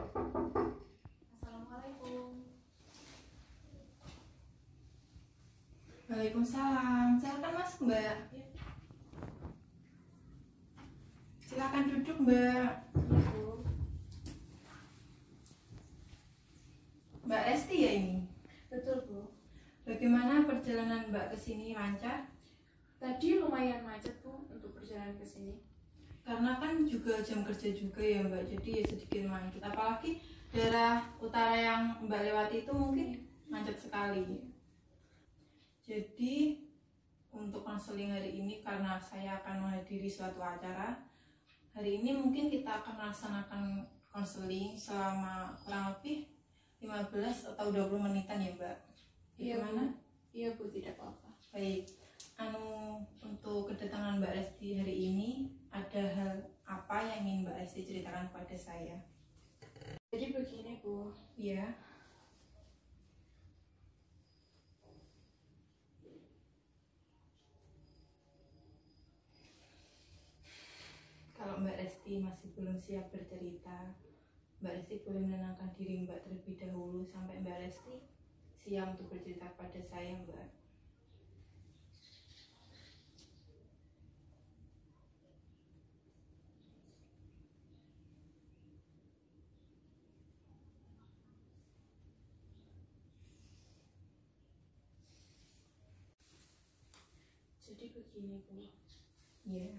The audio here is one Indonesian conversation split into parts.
Assalamualaikum. Waalaikumsalam. Silakan masuk, Mbak. Silakan duduk, Mbak. Iya, Bu. Mbak Resti ya ini. Betul, Bu. Bagaimana perjalanan Mbak ke sini, lancar? Tadi lumayan macet, Bu, untuk perjalanan ke sini. Karena kan juga jam kerja juga ya, Mbak. Jadi ya sedikit macet. Apalagi daerah utara yang Mbak lewati itu mungkin macet sekali. Jadi untuk konseling hari ini, karena saya akan menghadiri suatu acara, hari ini mungkin kita akan melaksanakan konseling selama kurang lebih 15 atau 20 menitan ya, Mbak. Iya, Gimana? Bu. Iya, Bu, tidak apa-apa. Baik. Untuk kedatangan Mbak Resti hari ini, ada hal apa yang ingin Mbak Resti ceritakan kepada saya? Jadi begini, Bu. Ya. Kalau Mbak Resti masih belum siap bercerita, Mbak Resti boleh menenangkan diri Mbak terlebih dahulu sampai Mbak Resti siap untuk bercerita pada saya, Mbak. Jadi begini, Bu. Ya.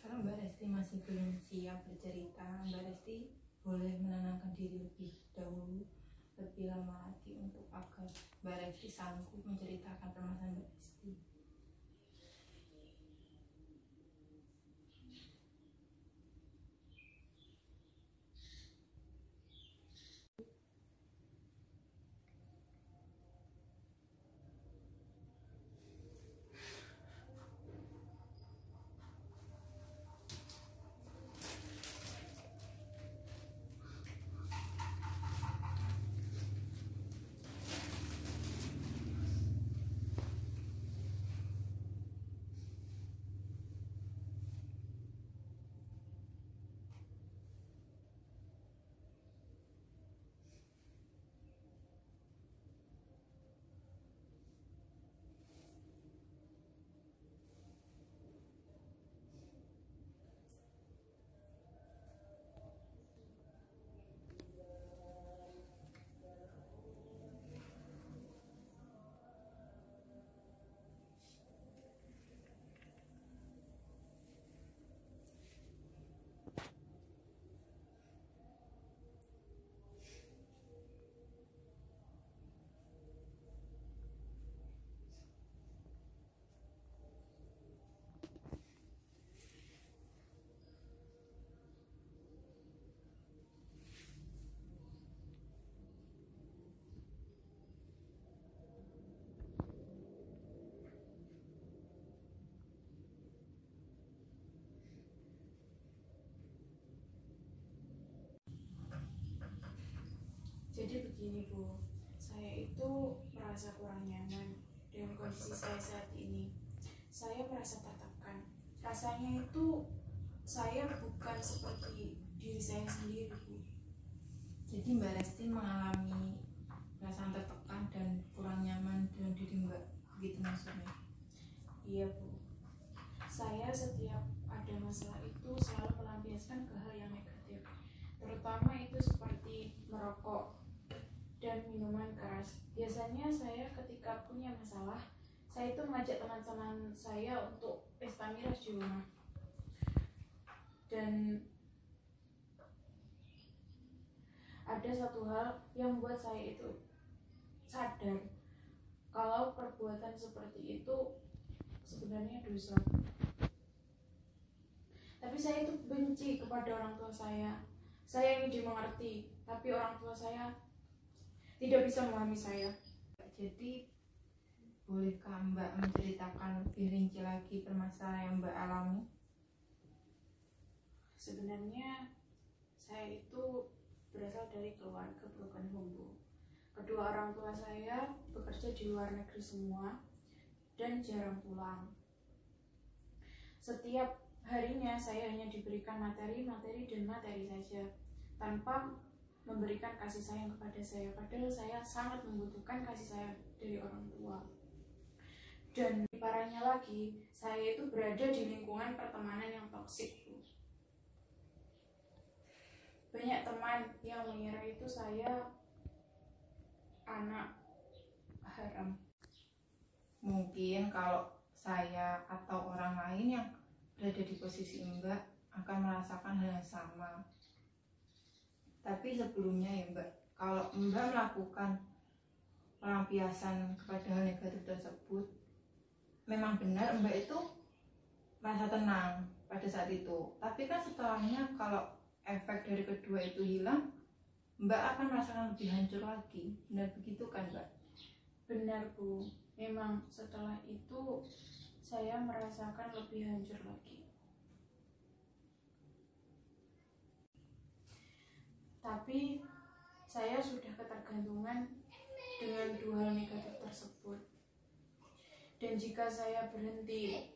Kalau Mbak Resti masih belum siap bercerita, Mbak Resti boleh menenangkan diri lebih dahulu, lebih lama lagi untuk agar Mbak Resti sanggup menceritakan permasalahan Mbak Resti. Jadi begini, Bu. Saya itu merasa kurang nyaman dengan kondisi saya saat ini. Saya merasa tertekan. Rasanya itu saya bukan seperti diri saya sendiri, Bu. Jadi Mbak Resti mengalami perasaan tertekan dan kurang nyaman dengan diri Mbak, begitu maksudnya? Iya, Bu. Saya setiap ada masalah itu selalu melampiaskan ke hal yang negatif, terutama itu seperti merokok dan minuman keras. Biasanya saya ketika punya masalah, saya itu mengajak teman-teman saya untuk pesta miras di rumah. Dan ada satu hal yang membuat saya itu sadar kalau perbuatan seperti itu sebenarnya dosa. Tapi saya itu benci kepada orang tua saya. Saya ingin dimengerti, tapi orang tua saya tidak bisa memahami saya. Jadi bolehkah Mbak menceritakan lebih rinci lagi permasalahan yang Mbak alami? Sebenarnya saya itu berasal dari keluarga broken home, Bu. Kedua orang tua saya bekerja di luar negeri semua dan jarang pulang. Setiap harinya saya hanya diberikan materi saja, tanpa memberikan kasih sayang kepada saya, padahal saya sangat membutuhkan kasih sayang dari orang tua. Dan parahnya lagi, saya itu berada di lingkungan pertemanan yang toksik, Bu. Banyak teman yang mengira itu saya anak haram. Mungkin kalau saya atau orang lain yang berada di posisi Mbak akan merasakan hal yang sama. Tapi sebelumnya ya Mbak, kalau Mbak melakukan pelampiasan kepada hal negatif tersebut, memang benar Mbak itu merasa tenang pada saat itu. Tapi kan setelahnya kalau efek dari kedua itu hilang, Mbak akan merasakan lebih hancur lagi. Benar begitu kan Mbak? Benar, Bu. Memang setelah itu saya merasakan lebih hancur lagi. Tapi saya sudah ketergantungan dengan dua hal negatif tersebut. Dan jika saya berhenti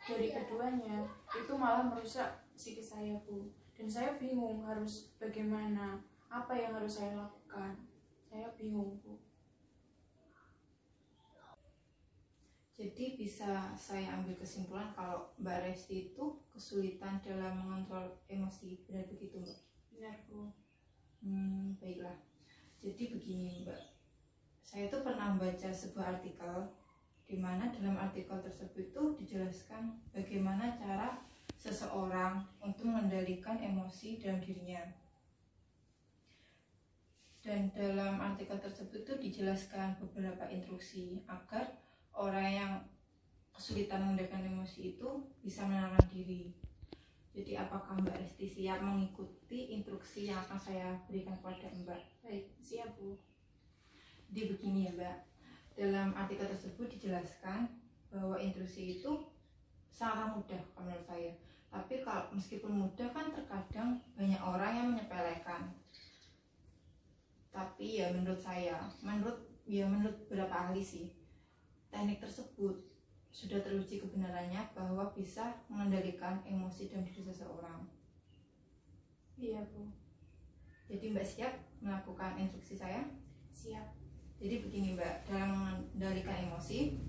dari keduanya, itu malah merusak psikis saya, Bu. Dan saya bingung harus bagaimana, apa yang harus saya lakukan. Saya bingung, Bu. Jadi bisa saya ambil kesimpulan kalau Mbak Resti itu kesulitan dalam mengontrol emosi, benar begitu Mbak? Benar, Bu. Baiklah. Jadi begini Mbak, saya itu pernah membaca sebuah artikel di mana dalam artikel tersebut itu dijelaskan bagaimana cara seseorang untuk mengendalikan emosi dalam dirinya. Dan dalam artikel tersebut itu dijelaskan beberapa instruksi agar orang yang kesulitan mengendalikan emosi itu bisa menenangkan diri. Jadi apakah Mbak Resti siap mengikuti instruksi yang akan saya berikan kepada Mbak? Baik, siap, Bu. Jadi begini ya Mbak, dalam artikel tersebut dijelaskan bahwa instruksi itu sangat mudah menurut saya. Tapi kalau meskipun mudah kan terkadang banyak orang yang menyepelekan. Tapi ya menurut saya, menurut beberapa ahli sih, teknik tersebut sudah teruji kebenarannya bahwa bisa mengendalikan emosi dan diri seseorang. Iya, Bu. Jadi Mbak siap melakukan instruksi saya? Siap. Jadi begini Mbak, dalam mengendalikan emosi,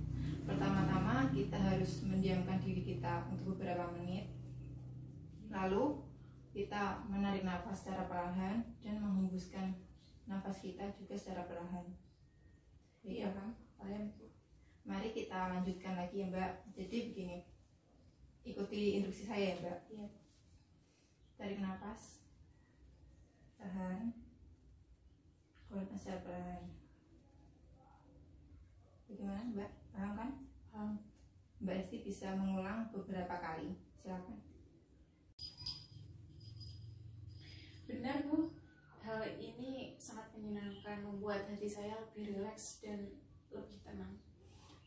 pertama-tama kita harus mendiamkan diri kita untuk beberapa menit. Lalu kita menarik nafas secara perlahan dan menghembuskan nafas kita juga secara perlahan. Iya, Bang. Paham, Bu. Mari kita lanjutkan lagi ya Mbak. Jadi begini, ikuti instruksi saya ya Mbak. Iya. Tarik nafas, tahan, keluarkan secara perlahan. Bagaimana Mbak? Paham kan? Paham. Mbak Esti bisa mengulang beberapa kali. Silakan. Benar, Bu. Hal ini sangat menyenangkan, membuat hati saya lebih rileks dan lebih tenang.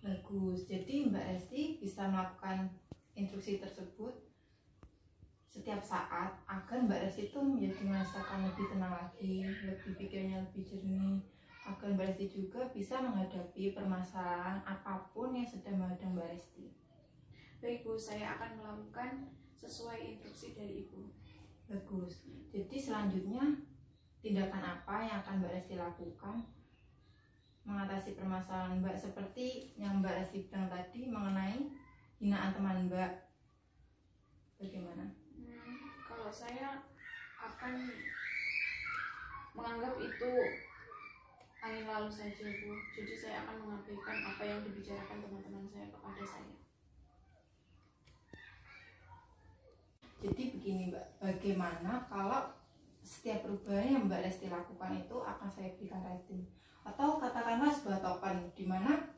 Bagus. Jadi Mbak Esti bisa melakukan instruksi tersebut setiap saat agar Mbak Esti itu menjadi merasakan lebih tenang lagi, lebih pikirnya lebih jernih, agar Mbak Esti juga bisa menghadapi permasalahan apapun yang sedang menghadang Mbak Esti. Baik, Bu, saya akan melakukan sesuai instruksi dari Ibu. Bagus. Jadi selanjutnya tindakan apa yang akan Mbak Resti lakukan mengatasi permasalahan Mbak seperti yang Mbak Resti bilang tadi mengenai hinaan teman Mbak? Bagaimana? Kalau saya akan menganggap itu angin lalu saja, Bu. Jadi saya akan mengabaikan apa yang dibicarakan teman-teman saya kepada saya. Jadi begini Mbak, bagaimana kalau setiap perubahan yang Mbak Resti lakukan itu akan saya berikan rating, atau katakanlah sebuah token di mana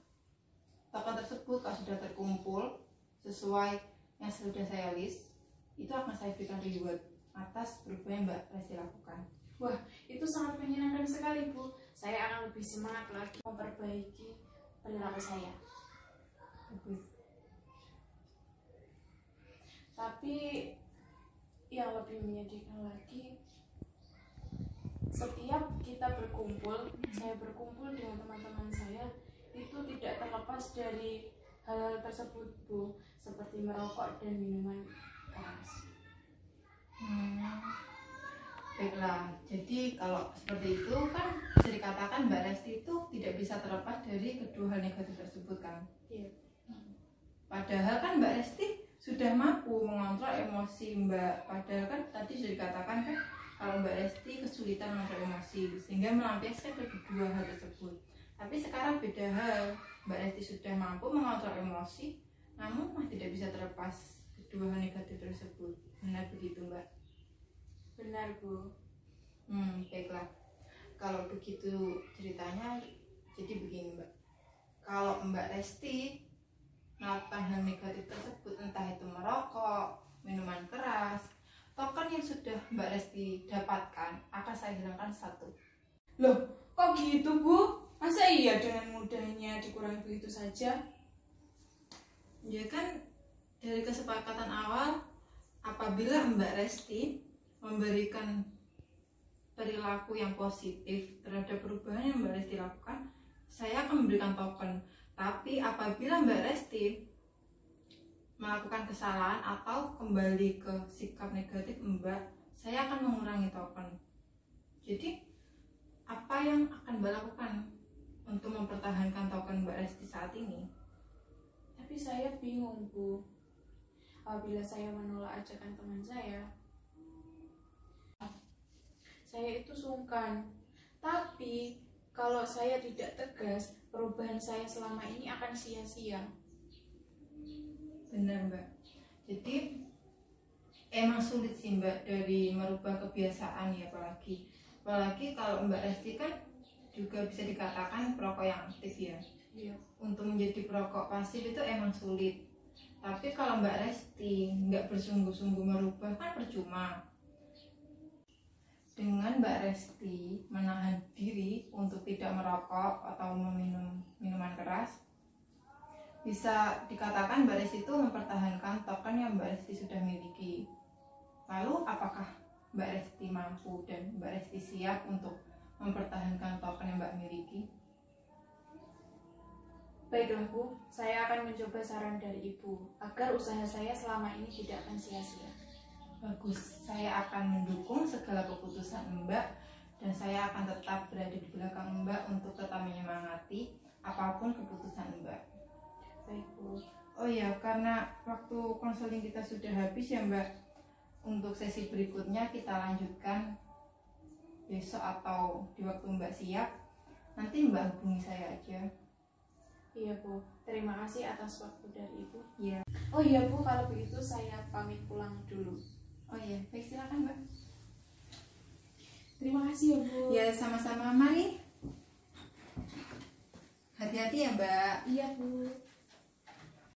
token tersebut kalau sudah terkumpul sesuai yang sudah saya list, itu akan saya berikan reward atas perubahan yang Mbak Resti lakukan. Wah, itu sangat menyenangkan sekali, Bu. Saya akan lebih semangat lagi memperbaiki perilaku saya. Bagus. Tapi yang lebih menyedihkan lagi, setiap kita berkumpul, saya berkumpul dengan teman-teman saya, itu tidak terlepas dari hal-hal tersebut, Bu, seperti merokok dan minuman keras. Baiklah, jadi kalau seperti itu kan bisa dikatakan Mbak Resti itu tidak bisa terlepas dari kedua hal negatif tersebut kan? Iya. Padahal kan Mbak Resti sudah mampu mengontrol emosi Mbak. Padahal kan tadi sudah dikatakan kan kalau Mbak Resti kesulitan mengontrol emosi sehingga melampiaskan kedua hal tersebut. Tapi sekarang beda hal, Mbak Resti sudah mampu mengontrol emosi, namun masih tidak bisa terlepas kedua hal negatif tersebut. Benar begitu Mbak? Benar, Bu. Baiklah. Kalau begitu ceritanya, jadi begini Mbak. Kalau Mbak Resti melakukan hal negatif tersebut, entah itu merokok, minuman keras, token yang sudah Mbak Resti dapatkan akan saya hilangkan satu. Loh, kok gitu, Bu? Masa iya dengan mudahnya dikurangi begitu saja? Ya kan dari kesepakatan awal, apabila Mbak Resti memberikan perilaku yang positif terhadap perubahan yang Mbak Resti lakukan, saya akan memberikan token. Tapi apabila Mbak Resti melakukan kesalahan atau kembali ke sikap negatif Mbak, saya akan mengurangi token. Jadi apa yang akan Mbak lakukan untuk mempertahankan token Mbak Resti saat ini? Tapi saya bingung, Bu. Apabila saya menolak ajakan teman saya itu sungkan. Tapi kalau saya tidak tegas, perubahan saya selama ini akan sia-sia. Benar Mbak. Jadi emang sulit sih Mbak dari merubah kebiasaan ya, apalagi kalau Mbak Resti kan juga bisa dikatakan perokok yang aktif ya. Iya. Untuk menjadi perokok pasif itu emang sulit. Tapi kalau Mbak Resti nggak bersungguh-sungguh merubah kan percuma. Dengan Mbak Resti menahan diri untuk tidak merokok atau meminum minuman keras, bisa dikatakan Mbak Resti itu mempertahankan token yang Mbak Resti sudah miliki. Lalu apakah Mbak Resti mampu dan Mbak Resti siap untuk mempertahankan token yang Mbak miliki? Baiklah, Bu, saya akan mencoba saran dari Ibu agar usaha saya selama ini tidak akan sia-sia. Bagus, saya akan mendukung segala keputusan Mbak dan saya akan tetap berada di belakang Mbak untuk tetap menyemangati apapun keputusan Mbak. Baik, Bu. Oh ya, karena waktu konseling kita sudah habis ya Mbak. Untuk sesi berikutnya kita lanjutkan besok atau di waktu Mbak siap. Nanti Mbak hubungi saya aja. Iya, Bu. Terima kasih atas waktu dari Ibu. Iya. Oh iya, Bu, kalau begitu saya pamit pulang dulu. Oh iya, baik silakan Mbak. Terima kasih ya, Bu. Ya, sama-sama, mari. Hati-hati ya Mbak. Iya, Bu.